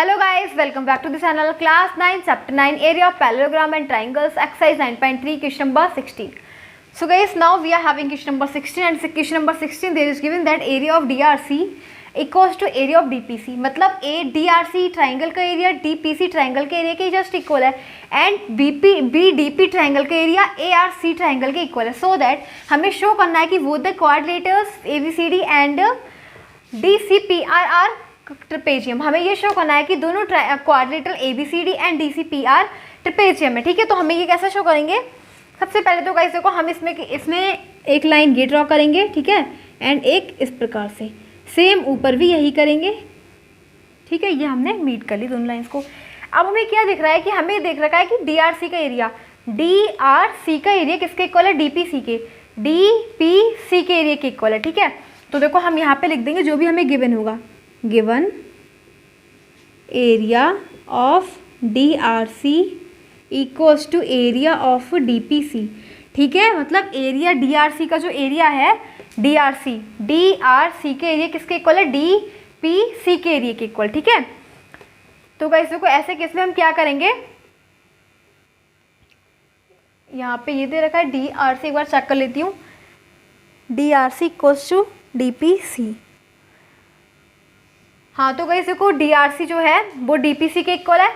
Hello guys, welcome back to the channel. Class 9, Chapter 9, Area of Parallelogram and Triangles, Exercise 9.3, question number 16. So guys, now we are having question number 16 and question number 16 there is given that area of DRC equals to area of DPC. मतलब DRC triangle का area DPC triangle के area के just equal है and BDP triangle का area ARC triangle के equal है. So that हमें show करना है कि वो the quadrilaterals ABCD and DCPR are trapezium. हमें ये शो करना है कि दोनों quadrilateral ABCD and DCPR trapezium है. ठीक है, तो हमें ये कैसे शो करेंगे? सबसे पहले तो गाइस देखो, हम इसमें एक लाइन ये ड्रॉ करेंगे. ठीक है, एंड एक इस प्रकार से सेम ऊपर भी यही करेंगे. ठीक है, ये हमने मीट कर ली दोनों लाइंस को. अब हमें क्या दिख रहा है कि हमें देख रखा है कि DRC का एरिया किसके इक्वल है? DPC के एरिया के इक्वल है. ठीक है, तो देखो हम यहाँ पे लिख देंगे जो भी हमें गिवन होगा. Given area of DRC equals to area of DPC. ठीक है, मतलब एरिया DRC का जो एरिया है DRC के एरिया किसके इक्वल है? DPC के एरिया के इक्वल. ठीक है, तो गाइस देखो ऐसे केस में हम क्या करेंगे, यहाँ पे ये दे रखा है DRC. एक बार चेक कर लेती हूँ. DRC equals to DPC. हाँ, तो गाइस देखो DRC जो है वो DPC के इक्वल है.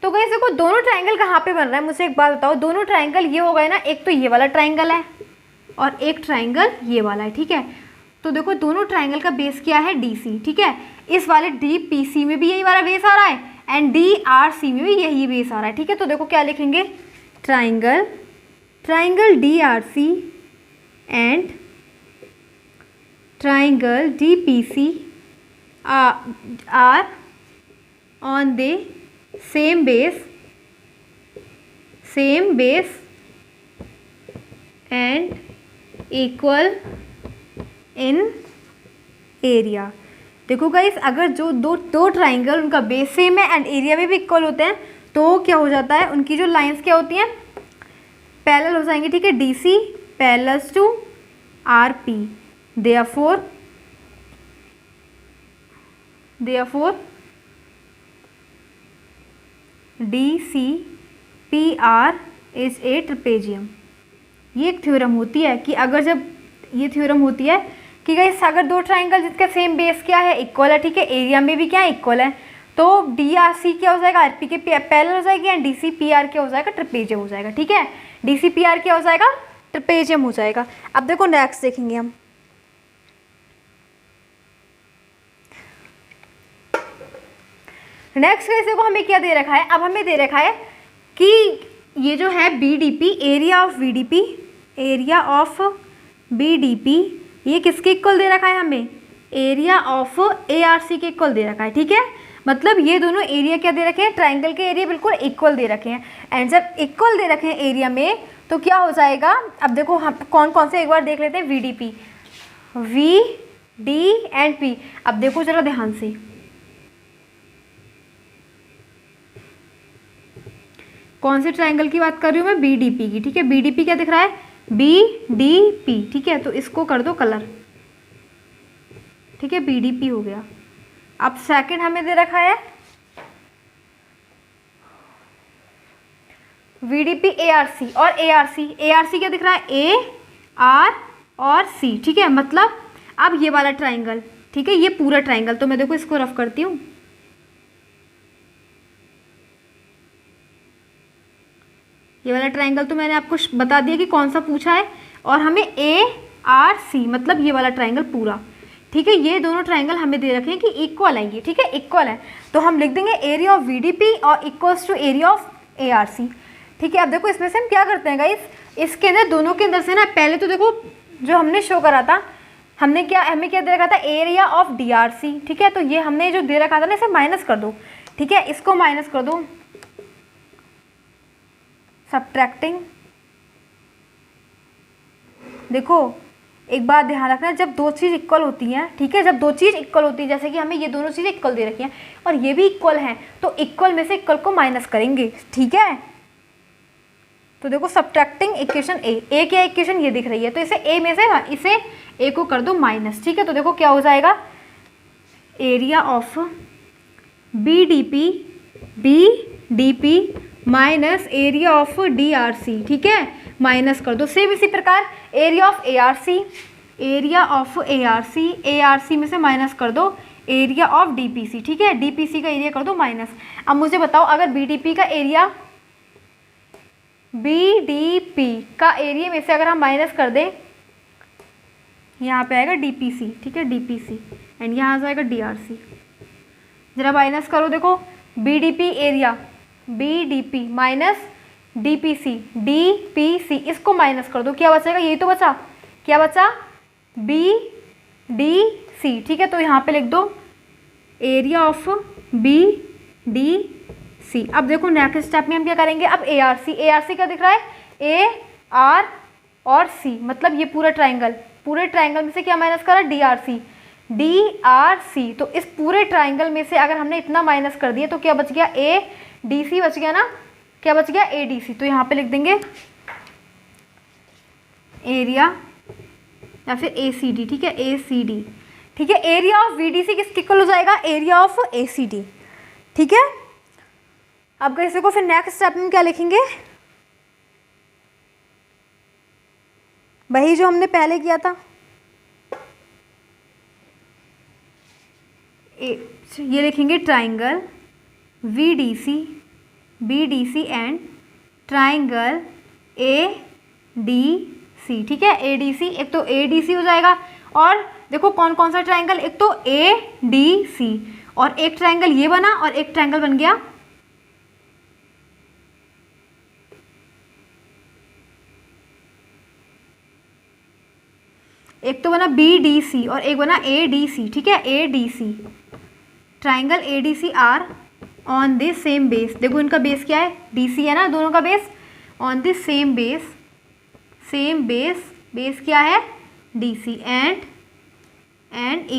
तो गाइस देखो दोनों ट्राइंगल कहाँ पे बन रहा है, मुझे एक बात बताओ. दोनों ट्राइंगल ये हो गए ना, एक तो ये वाला ट्राइंगल है और एक ट्राइंगल ये वाला है. ठीक है, तो देखो दोनों ट्राइंगल का बेस क्या है? DC. ठीक है, इस वाले DPC में भी यही वाला बेस आ रहा है एंड DRC में भी यही बेस आ रहा है. ठीक है, तो देखो क्या लिखेंगे, triangle DRC and triangle DPC are on the same base and equal in area. देखो गाइस, अगर जो दो ट्राइंगल उनका बेस सेम है एंड एरिया में भी इक्वल होते हैं तो क्या हो जाता है, उनकी जो लाइंस क्या होती हैं? पैरेलल हो जाएंगे. ठीक है, DC parallels to RP. therefore DCPR is a trapezium. ये एक थ्योरम होती है कि अगर जब ये थ्योरम होती है कि गाइस अगर दो ट्राइंगल जिसका सेम बेस क्या है? इक्वल है. ठीक है, एरिया में भी क्या है? इक्वल है. तो DRC क्या हो जाएगा? RP के पैरेलल हो जाएगी एंड DCPR क्या हो जाएगा? ट्रेपेजियम हो जाएगा. ठीक है, DCPR क्या हो जाएगा? ट्रेपेजियम हो जाएगा. अब देखो नेक्स्ट देखेंगे हम. नेक्स्ट कैसे को हमें क्या दे रखा है? अब हमें दे रखा है कि ये जो है BDP, एरिया ऑफ BDP ये किसके इक्वल दे रखा है? हमें एरिया ऑफ ARC के इक्वल दे रखा है. ठीक है, मतलब ये दोनों एरिया क्या दे रखे हैं? ट्राइंगल के एरिया बिल्कुल इक्वल दे रखे हैं एंड जब इक्वल दे रखे हैं एरिया में तो क्या हो जाएगा? अब देखो हम कौन कौन से एक बार देख लेते हैं. VDP, VD and P. अब देखो जरा ध्यान से, कौन से ट्राइंगल की बात कर रही हूँ मैं? BDP की. ठीक है, BDP क्या दिख रहा है? BDP. ठीक है, तो इसको कर दो कलर. ठीक है, BDP हो गया. अब सेकंड हमें दे रखा है VDP ARC और ARC क्या दिख रहा है? A R और C. ठीक है, मतलब अब ये वाला ट्राइंगल. ठीक है, ये पूरा ट्राइंगल, तो मैं देखो इसको रफ करती हूँ. ये वाला ट्राइंगल तो मैंने आपको बता दिया कि कौन सा पूछा है और हमें ARC मतलब ये वाला ट्राइंगल पूरा. ठीक है, ये दोनों ट्राइंगल हमें दे रखे हैं कि इक्वल है ये. ठीक है, इक्वल है, तो हम लिख देंगे एरिया ऑफ VDP और equals to area of ARC. ठीक है, अब देखो इसमें से हम क्या करते हैं गाइस, इसके अंदर दोनों के अंदर से ना पहले तो देखो जो हमने शो करा था, हमें क्या दे रखा था? Area of DRC. ठीक है, तो ये हमने जो दे रखा था ना इसे माइनस कर दो. ठीक है, इसको माइनस कर दो, सब्ट्रैक्टिंग. देखो एक बात ध्यान रखना, जब दो चीज़ इक्वल होती हैं, ठीक है, जब दो चीज़ इक्वल होती है, जैसे कि हमें ये दोनों चीज़ें इक्वल दे रखी हैं और ये भी इक्वल हैं, तो इक्वल में से इक्वल को माइनस करेंगे. ठीक है, तो देखो सब्ट्रैक्टिंग इक्वेशन ए क्या इक्वेशन ये दिख रही है, तो इसे ए में से इसे ए को कर दो माइनस. ठीक है, तो देखो क्या हो जाएगा, area of BDP minus area of DRC, ठीक है, माइनस कर दो। सेम इसी प्रकार एरिया ऑफ ARC में से माइनस कर दो एरिया ऑफ DPC, ठीक है, DPC का एरिया कर दो माइनस। अब मुझे बताओ अगर BDP का एरिया में से अगर हम माइनस कर दें, यहाँ पे आएगा DPC, ठीक है, DPC एंड यहाँ आ जाएगा DRC। जरा माइनस करो, देखो BDP माइनस DPC, इसको माइनस कर दो, क्या बचेगा, यही तो बचा, क्या बचा, BDC, ठीक है। तो यहाँ पे लिख दो एरिया ऑफ BDC। अब देखो नेक्स्ट स्टेप में हम क्या करेंगे, अब ARC क्या दिख रहा है, AR और C, मतलब ये पूरे ट्राइंगल में से क्या माइनस करा, DRC। तो इस पूरे ट्राइंगल में से अगर हमने इतना माइनस कर दिया तो क्या बच गया, ADC बच गया ना, क्या बच गया, ADC। तो यहाँ पे लिख देंगे एरिया या फिर ACD, ठीक है, ACD, ठीक है। एरिया ऑफ VDC किसके इक्वल हो जाएगा, एरिया ऑफ ACD, ठीक है। अब इसे को फिर नेक्स्ट स्टेप में क्या लिखेंगे, वही जो हमने पहले किया था, ये लिखेंगे triangle BDC and triangle ADC, ठीक है, ADC। एक तो ADC हो जाएगा, और देखो कौन कौन सा ट्राइंगल, एक तो ADC और एक ट्राइंगल ये बना और एक ट्राइंगल बन गया एक तो बना BDC और एक बना ADC, ठीक है, ADC। Triangle ADC are on this same base, देखो इनका बेस क्या है, DC है ना, दोनों का base on this same base क्या है, DC and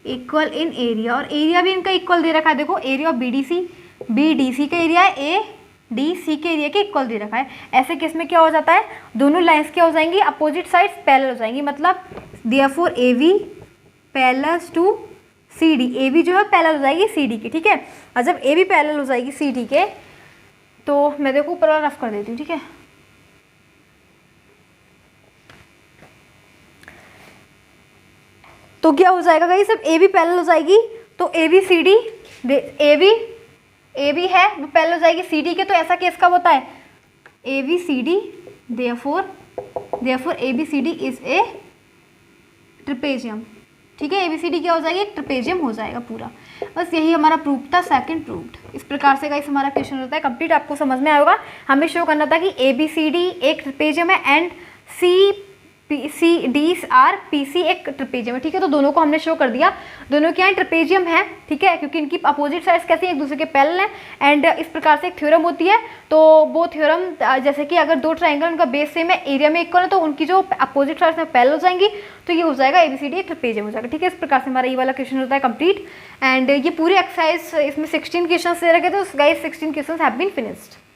equal in area, और एरिया भी इनका इक्वल दे रखा है। देखो एरिया ऑफ BDC का एरिया है ADC के एरिया के इक्वल दे रखा है। ऐसे केस में क्या हो जाता है, दोनों लाइंस क्या हो जाएंगी, अपोजिट साइड्स पैरेलल हो जाएंगी, मतलब therefore AB parallel to CD, AB जो है पैरेलल हो जाएगी CD की, ठीक है। और जब AB पैरेलल हो जाएगी CD के, तो मैं देखो ऊपर वाला रफ कर देती हूँ, ठीक है। तो क्या हो जाएगा गाइस, जब AB पैरेलल हो जाएगी तो ABCD, AB है वो पैरेलल हो जाएगी CD के, तो ऐसा केस कब होता है, ABCD, therefore ABCD is a trapezium, ठीक है। ABCD क्या हो जाएगी, एक ट्रिपेजियम हो जाएगा पूरा। बस यही हमारा प्रूफ था, सेकंड प्रूफ। इस प्रकार से गाइस हमारा क्वेश्चन होता है कंप्लीट, आपको समझ में आएगा। हमें शो करना था कि ABCD एक ट्रिपेजियम है एंड CDRPC एक ट्रिपेजियम है, ठीक है। तो दोनों को हमने शो कर दिया, दोनों क्या है, ट्रिपेजियम है, ठीक है, क्योंकि इनकी अपोजिट साइड्स कैसे हैं, एक दूसरे के पैरेलल हैं। एंड इस प्रकार से एक थ्योरम होती है, तो वो थ्योरम जैसे कि अगर दो ट्राइंगल उनका बेस सेम है, एरिया में इक्वल है, तो उनकी जो अपोजिट साइड्स में पैरेलल हो जाएंगी, तो ये हो जाएगा ABCD एक ट्रिपेजियम हो जाएगा, ठीक है। इस प्रकार से हमारा ये वाला क्वेश्चन होता है कंप्लीट। एंड ये पूरी एक्सरसाइज, इसमें 16 क्वेश्चन दे रखे थे, guys 16 question have been finished.